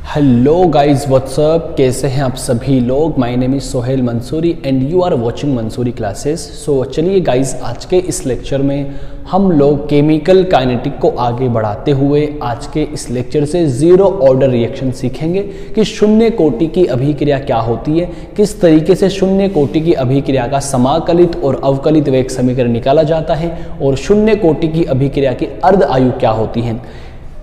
Hello guys what's up, कैसे हैं आप सभी लोग। My name is Sohail Mansuri and you are watching Mansuri classes. So चलिए गाइस, आज के इस लेक्चर में हम लोग केमिकल काइनेटिक को आगे बढ़ाते हुए आज के इस लेक्चर से जीरो ऑर्डर रिएक्शन सीखेंगे कि शून्य कोटि की अभिक्रिया क्या होती है, किस तरीके से शून्य कोटि की अभिक्रिया का समाकलित और अवकलित वेग समीकरण निकाला जाता है और शून्य कोटि की अभिक्रिया की अर्ध आयु क्या होती है।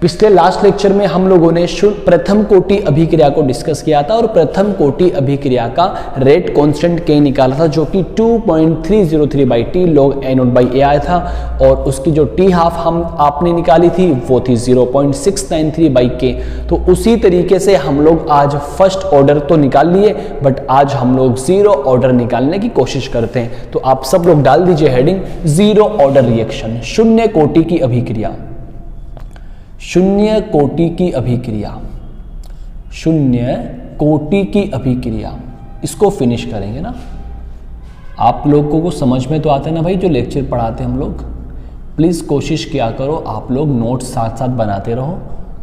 पिछले लास्ट लेक्चर में हम लोगों ने प्रथम कोटि अभिक्रिया को डिस्कस किया था और प्रथम कोटि अभिक्रिया का रेट कांस्टेंट k निकाला था जो कि 2.303 by T log a0 by a आया था और उसकी जो टी हाफ आपने निकाली थी वो थी 0.693 बाई के। तो उसी तरीके से हम लोग आज फर्स्ट ऑर्डर तो निकाल लिए, बट आज हम लोग जीरो ऑर्डर निकालने की कोशिश करते हैं। तो आप सब लोग डाल दीजिए हेडिंग जीरो ऑर्डर रिएक्शन, शून्य कोटि की अभिक्रिया। शून्य कोटि की अभिक्रिया, शून्य कोटि की अभिक्रिया, इसको फिनिश करेंगे ना। आप लोगों को समझ में तो आता है ना भाई जो लेक्चर पढ़ाते हैं हम लोग। प्लीज़ कोशिश किया करो आप लोग नोट्स साथ साथ बनाते रहो,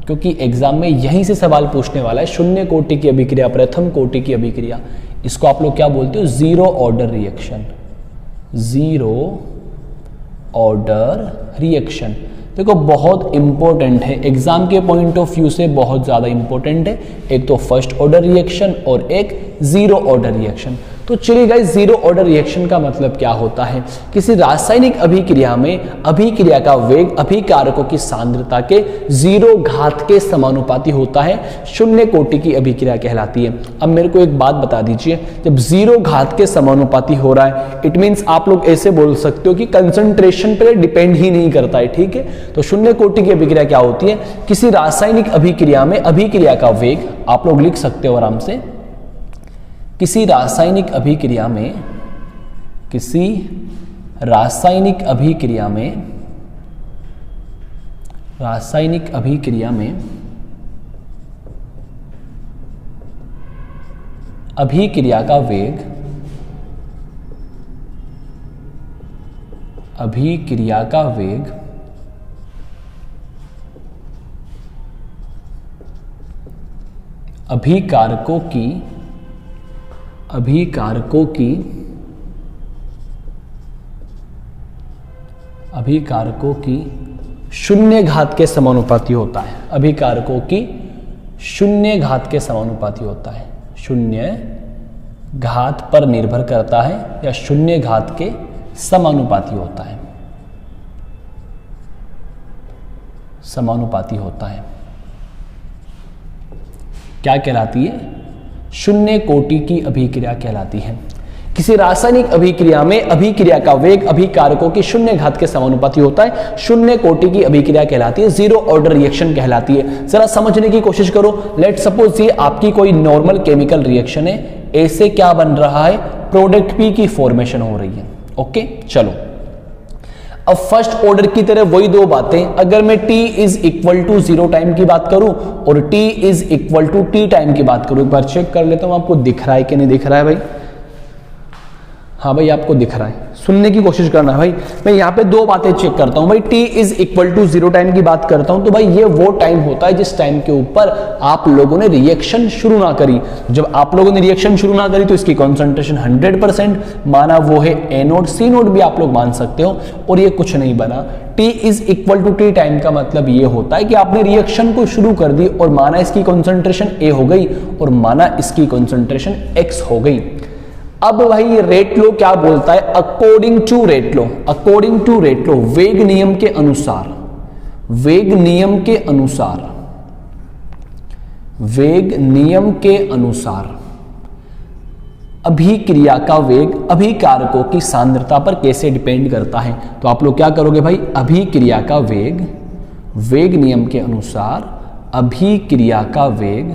क्योंकि एग्जाम में यहीं से सवाल पूछने वाला है। शून्य कोटि की अभिक्रिया, प्रथम कोटि की अभिक्रिया, इसको आप लोग क्या बोलते हो? Zero order reaction. Zero order reaction देखो बहुत इंपॉर्टेंट है, एग्जाम के पॉइंट ऑफ व्यू से बहुत ज़्यादा इंपॉर्टेंट है। एक तो फर्स्ट ऑर्डर रिएक्शन और एक जीरो ऑर्डर रिएक्शन। तो चलिए गाइस, जीरो ऑर्डर रिएक्शन का मतलब क्या होता है? किसी रासायनिक अभिक्रिया में अभिक्रिया का वेग अभिकारकों की सांद्रता के जीरो घात के समानुपाती होता है, शून्य कोटि की अभिक्रिया कहलाती है। अब मेरे को एक बात बता दीजिए, जब जीरो घात के समानुपाती हो रहा है, इट मीन्स आप लोग ऐसे बोल सकते हो कि कंसंट्रेशन पर डिपेंड ही नहीं करता है, ठीक है। तो शून्य कोटि की अभिक्रिया क्या होती है? किसी रासायनिक अभिक्रिया में अभिक्रिया का वेग, आप लोग लिख सकते हो आराम से, किसी रासायनिक अभिक्रिया में, किसी रासायनिक अभिक्रिया में, रासायनिक अभिक्रिया में अभिक्रिया का वेग, अभिक्रिया का वेग अभिकारकों की शून्य घात के समानुपाती होता है। अभिकारकों की शून्य घात के समानुपाती होता है। शून्य घात पर निर्भर करता है या शून्य घात के समानुपाती होता है, समानुपाती होता है। क्या कहलाती है? शून्य कोटि की अभिक्रिया कहलाती है। किसी रासायनिक अभिक्रिया में अभिक्रिया का वेग अभिकारकों की शून्य घात के समानुपाती होता है, शून्य कोटि की अभिक्रिया कहलाती है, जीरो ऑर्डर रिएक्शन कहलाती है। जरा समझने की कोशिश करो। लेट सपोज ये आपकी कोई नॉर्मल केमिकल रिएक्शन है, ऐसे क्या बन रहा है? प्रोडक्ट पी की फॉर्मेशन हो रही है। ओके, चलो अब फर्स्ट ऑर्डर की तरह वही दो बातें, अगर मैं t is equal to 0 time की बात करूं और t is equal to t time की बात करूं, एक बार चेक कर लेता हूं आपको दिख रहा है कि नहीं दिख रहा है भाई। हाँ भाई आपको दिख रहा है, सुनने की कोशिश करना भाई। मैं यहाँ पे दो बातें चेक करता हूँ भाई। t is equal to 0 time की बात करता हूँ तो भाई ये वो टाइम होता है जिस टाइम के ऊपर आप लोगों ने रिएक्शन शुरू ना करी। जब आप लोगों ने रिएक्शन शुरू ना करी तो इसकी कॉन्सेंट्रेशन 100% माना, वो है A0 C0 भी आप लोग मान सकते हो, और ये कुछ नहीं बना। t is equal to t time का मतलब ये होता है कि आपने रिएक्शन को शुरू कर दी और माना इसकी कॉन्सेंट्रेशन A हो गई और माना इसकी कॉन्सेंट्रेशन X हो गई। अब भाई रेट लो क्या बोलता है? According to rate law, according to rate law, वेग नियम के अनुसार, वेग नियम के अनुसार, वेग नियम के अनुसार अभिक्रिया का वेग अभिकारकों की सांद्रता पर कैसे डिपेंड करता है? तो आप लोग क्या करोगे भाई? अभिक्रिया का वेग, वेग नियम के अनुसार अभिक्रिया का वेग,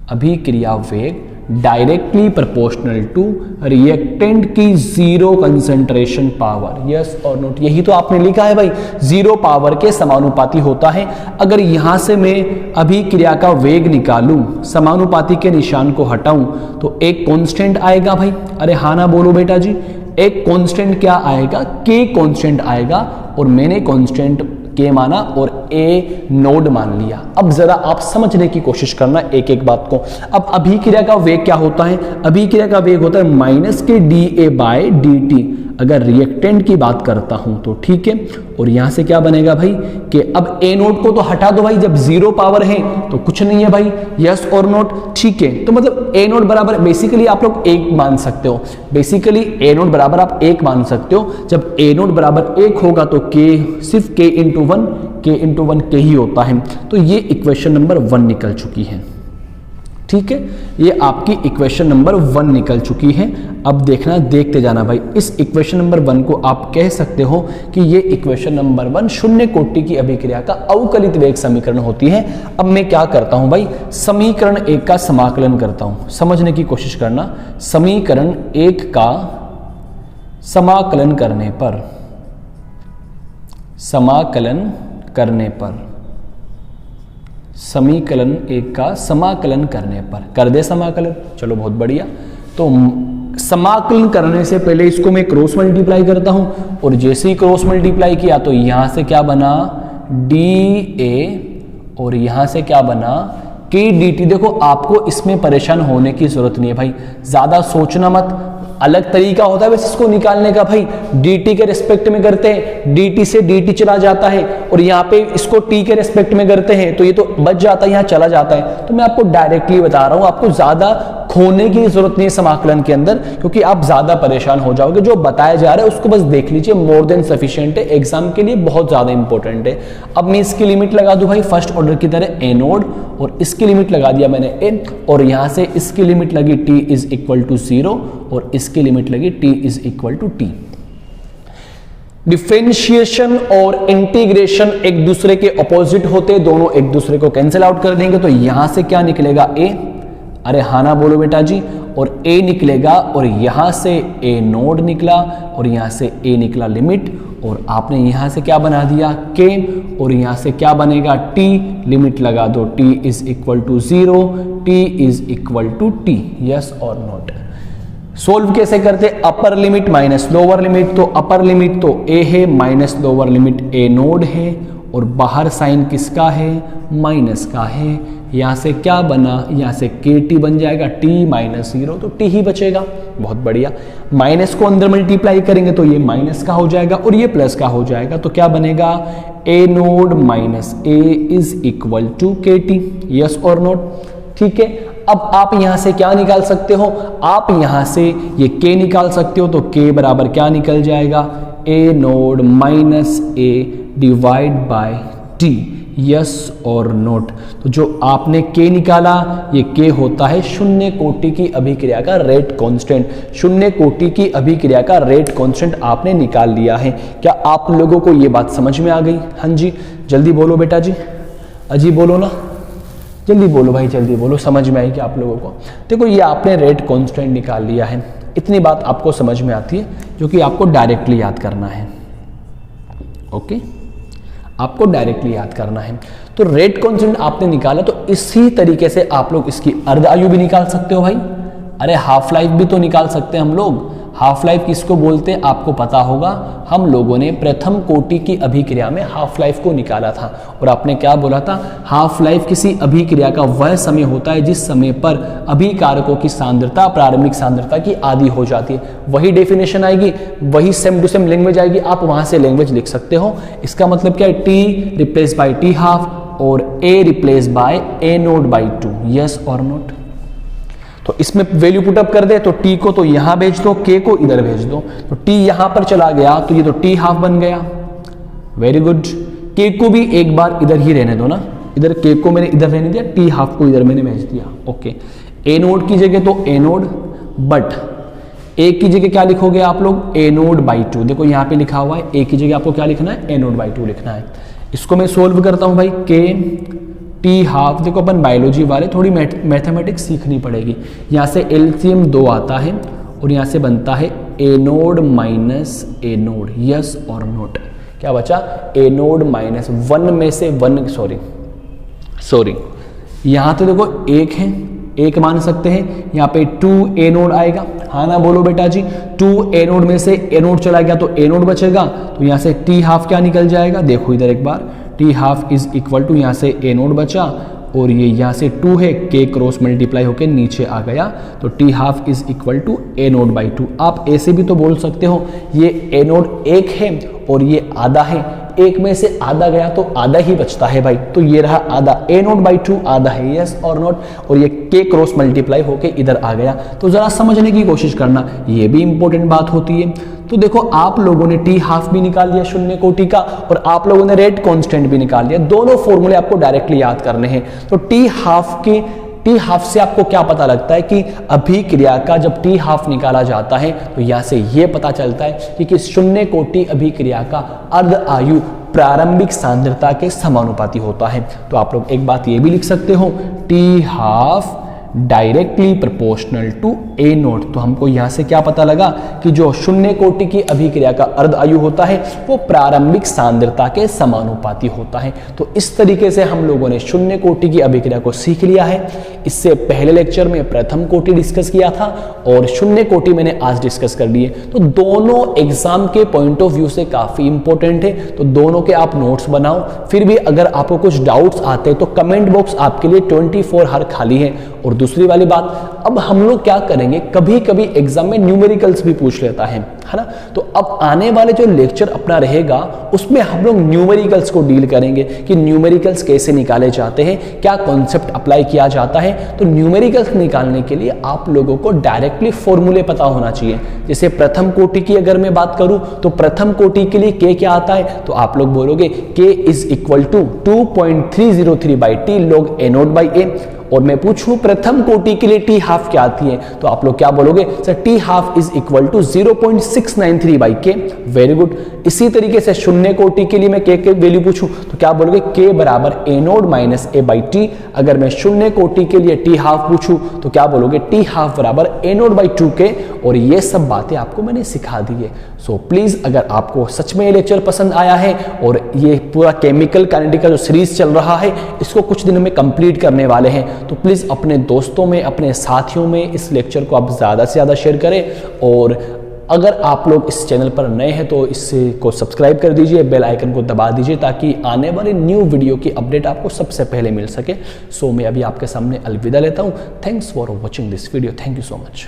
अभिक्रिया वेग डायरेक्टली प्रोपोर्शनल टू रिएक्टेंट की जीरो कंसंट्रेशन पावर। यस और नोट, यही तो आपने लिखा है भाई, जीरो पावर के समानुपाती होता है। अगर यहां से मैं अभिक्रिया का वेग निकालूं, समानुपाती के निशान को हटाऊं तो एक कांस्टेंट आएगा भाई। अरे हाँ ना बोलो बेटा जी, एक कांस्टेंट क्या आएगा? के कांस्टेंट आएगा, और मैंने कांस्टेंट के माना और ए नोड मान लिया। अब जरा आप समझने की कोशिश करना एक एक बात को। अब अभिक्रिया का वेग क्या होता है? अभिक्रिया का वेग होता है माइनस के D A by D T. अगर रिएक्टेंट की बात करता हूं तो ठीक है, और यहां से क्या बनेगा भाई कि अब ए नोड को तो हटा दो भाई, जब जीरो पावर है तो कुछ नहीं है भाई, यस और नोट, ठीक है। तो मतलब ए नोड बराबर बेसिकली आप लोग एक मान सकते हो, बेसिकली ए नोड बराबर आप एक मान सकते हो। जब ए नोड बराबर एक होगा तो के सिर्फ के इंटू वन के ही होता है। तो ये इक्वेशन नंबर 1 निकल चुकी है, ठीक है, ये आपकी इक्वेशन नंबर 1 निकल चुकी है। अब देखना, देखते जाना भाई, इस इक्वेशन नंबर 1 को आप कह सकते हो कि ये इक्वेशन नंबर 1 शून्य कोटि की अभिक्रिया का अवकलित वेग समीकरण होती है। अब मैं क्या करता हूं भाई, समीकरण 1 का समाकलन करता हूं, समझने की कोशिश करना। समीकरण 1 का समाकलन करने पर समीकरण 1 का समाकलन करने पर कर दे समाकलन, चलो बहुत बढ़िया। तो समाकलन करने से पहले इसको मैं क्रॉस मल्टीप्लाई करता हूं, और जैसे ही क्रॉस मल्टीप्लाई किया तो यहां से क्या बना डी ए, और यहां से क्या बना के डी टी। देखो आपको इसमें परेशान होने की जरूरत नहीं है भाई, ज्यादा सोचना मत। अलग तरीका होता है वैसे इसको निकालने का भाई, dt के रिस्पेक्ट में करते हैं, dt से dt चला जाता है, और यहाँ पे इसको t के रिस्पेक्ट में करते हैं तो ये तो बच जाता है, यहाँ चला जाता है। तो मैं आपको डायरेक्टली बता रहा हूँ, आपको ज्यादा खोने की जरूरत नहीं है समाकलन के अंदर, क्योंकि आप ज्यादा परेशान हो जाओगे। जो बताया जा रहा है उसको बस देख लीजिए, मोर देन सफिशिएंट है, एग्जाम के लिए बहुत ज्यादा इंपॉर्टेंट है। अब मैं इसकी लिमिट लगा दूं भाई फर्स्ट ऑर्डर की तरह ए नोड, और इसकी लिमिट लगा दिया मैंने ए, और यहां से इसकी लिमिट लगी t इज इक्वल टू 0, और इसकी लिमिट लगी t is equal to t। Differentiation और इंटीग्रेशन एक दूसरे के ऑपोजिट होते, दोनों एक दूसरे को कैंसिल आउट कर देंगे। तो यहां से क्या निकलेगा a, अरे हाँ ना बोलो बेटा जी, और a निकलेगा, और यहां से a नोड निकला, और यहां से a निकला लिमिट, और आपने यहां से क्या बना दिया k, और यहां से क्या बनेगा t, लिमिट लगा दो t is equal to 0, t is equal to t, yes और नॉट। सोल्व कैसे करते? Upper limit minus lower limit, तो अपर लिमिट तो a है, minus lower limit a naught है, और बाहर साइन किसका है, माइनस का है। यहां से क्या बना, यहां से के टी बन जाएगा, t माइनस 0, तो t ही बचेगा, बहुत बढ़िया। माइनस को अंदर मल्टीप्लाई करेंगे तो ये माइनस का हो जाएगा, और ये प्लस का हो जाएगा, तो क्या बनेगा a naught minus a is equal to K T, yes और नोट, ठीक है। अब आप यहां से क्या निकाल सकते हो, आप यहां से ये k निकाल सकते हो, तो k बराबर क्या निकल जाएगा, a naught minus a divide by t, yes और नोट। तो जो आपने k निकाला, ये k होता है शून्य कोटि की अभिक्रिया का रेट कांस्टेंट, शून्य कोटि की अभिक्रिया का रेट कांस्टेंट आपने निकाल लिया है। क्या आप लोगों को ये बात समझ में आ गई? हाँ जी, जल्दी बोलो बेटा जी, अजी बोलो ना, जल्दी बोलो भाई, जल्दी बोलो, समझ में आई क्या आप लोगों को? देखो ये आपने रेट कांस्टेंट निकाल लिया है, इतनी बात आपको समझ में आती है, जो कि आपको डायरेक्टली याद करना है। ओके, आपको डायरेक्टली याद करना है। तो रेट कांस्टेंट आपने निकाला, तो इसी तरीके से आप लोग इसकी अर्ध आयु भी निकाल सकते हो भाई। अरे हाफ लाइफ भी तो निकाल सकते हैं हम लोग। हाफ लाइफ किसको बोलते हैं आपको पता होगा, हम लोगों ने प्रथम कोटि की अभिक्रिया में हाफ लाइफ को निकाला था, और आपने क्या बोला था, हाफ लाइफ किसी अभिक्रिया का वह समय होता है जिस समय पर अभिकारकों की सांद्रता प्रारंभिक सांद्रता की आधी हो जाती है। वही डेफिनेशन आएगी, वही सेम टू सेम लैंग्वेज आएगी, आप वहां से लैंग्वेज लिख सकते हो। इसका मतलब क्या है, t replace by t half और a replace by a naught by 2, yes और नोट। तो इसमें वैल्यू पुटअप कर दे, तो t को तो यहां भेज दो, k को इधर भेज दो, तो t यहां पर चला गया, तो ये तो t हाफ बन गया, वेरी गुड। k को भी एक बार इधर ही रहने दो ना, इधर k को मैंने इधर रहने दिया, t हाफ को इधर मैंने भेज दिया, ओके। a नोड की जगह तो a नोड, बट a की जगह क्या लिखोगे आप लोग, a नोड बाई 2। देखो यहाँ पे लिखा हुआ है, a की जगह आपको क्या लिखना है, a नोड बाई 2 लिखना है। इसको मैं सोल्व करता हूँ भाई, k टी हाफ, देखो अपन बायोलॉजी वाले थोड़ी मैथमेटिक्स सीखनी पड़ेगी। यहाँ से एलसीएम 2 आता है, और यहाँ से बनता है ए नोड माइनस ए नोड, यस और नोट। क्या बचा, ए नोड माइनस 1 में से 1, सॉरी यहाँ तो देखो 1 है, 1 मान सकते हैं, यहाँ पे 2 ए नोड आएगा, हाँ ना बोलो बेटा जी। 2 एनोड में से एनोड चला गया तो एनोड बचेगा, तो यहाँ से T हाफ क्या निकल जाएगा, देखो इधर एक बार, T half is equal to यहाँ से एनोड बचा और ये यहाँ से 2 है, K क्रॉस मल्टीप्लाई होकर नीचे आ गया, तो T half is equal to A naught by 2। आप ऐसे भी तो बोल सकते हो ये एनोड 1 है और ये आधा है, एक में से आधा गया तो आधा ही बचता है भाई, तो ये रहा आधा, एनोड बाई 2 आधा है, यस और नॉट, और ये K क्रॉस मल्टीप्लाई होके इधर आ गया। तो जरा समझने की कोशिश करना, ये भी इंपॉर्टेंट बात होती है। तो देखो आप लोगों ने T हाफ भी निकाल लिया शून्य कोटि का और आप लोगों ने रेट कांस्टेंट भी निकाल लिया, दोनों फॉर्मूले आपको डायरेक्टली याद करने हैं। तो T हाफ से आपको क्या पता लगता है कि अभिक्रिया का जब T हाफ निकाला जाता है तो यहां से ये पता चलता है कि शून्य कोटि अभिक्रिया का अर्ध आयु प्रारंभिक सांद्रता के समानुपाती होता है। तो आप लोग एक बात ये भी लिख सकते हो, T half directly proportional to A naught. तो हमको यहां से क्या पता लगा कि जो शून्य कोटि की अभिक्रिया का अर्ध आयु होता है वो प्रारंभिक सांद्रता के समानुपाती होता है। तो इस तरीके से हम लोगों ने शून्य कोटि की अभिक्रिया को सीख लिया है। इससे पहले लेक्चर में प्रथम कोटि डिस्कस किया था और शून्य कोटि मैंने आज डिस्कस कर लिए। तो दोनों एग्जाम के पॉइंट ऑफ व्यू से काफी इंपॉर्टेंट है, तो दोनों के आप नोट्स बनाओ। फिर भी अगर आपको कुछ डाउट्स आते हैं तो कमेंट बॉक्स आपके लिए 24 आवर खाली है। और दूसरी वाली बात, अब हम लोग क्या करेंगे, कभी कभी एग्जाम में न्यूमेरिकल्स भी पूछ लेता है ना, तो अब आने वाले जो लेक्चर अपना रहेगा उसमें हम लोग न्यूमेरिकल्स को डील करेंगे कि न्यूमेरिकल्स कैसे निकाले जाते हैं, क्या कॉन्सेप्ट अप्लाई किया जाता है। तो न्यूमेरिकल्स निकालने के लिए आप लोगों को डायरेक्टली फॉर्मूले पता होना चाहिए। जैसे प्रथम कोटि की अगर मैं बात करूं तो प्रथम कोटि के लिए K क्या आता है, तो आप लोग बोलोगे K is equal to 2.303 by T log A naught by A। और मैं पूछूं प्रथम कोटि के लिए T हाफ क्या आती है, तो आप लोग क्या बोलोगे, sir T half is equal to 0.693 by K। Very good. इसी तरीके से शून्य कोटि के लिए मैं K के वैल्यू पूछूं तो क्या बोलोगे, K बराबर A naught minus A by T। अगर मैं शून्य कोटि के लिए T हाफ पूछूं तो क्या बोलोगे, T हाफ बराबर A नोड बाई 2K। और ये सब बातें आपको मैंने सिखा दी है। सो प्लीज अगर आपको सच में ये लेक्चर पसंद आया है और ये पूरा केमिकल काइनेटिक का जो सीरीज चल रहा है इसको कुछ दिनों में कंप्लीट करने वाले हैं, तो प्लीज अपने दोस्तों में, अपने साथियों में इस लेक्चर को आप ज्यादा से ज्यादा शेयर करें। और अगर आप लोग इस चैनल पर नए हैं तो इससे को सब्सक्राइब कर दीजिए, बेल आइकन को दबा दीजिए ताकि आने वाली न्यू वीडियो की अपडेट आपको सबसे पहले मिल सके। सो मैं अभी आपके सामने अलविदा लेता हूँ। Thanks for watching this video. Thank you so much.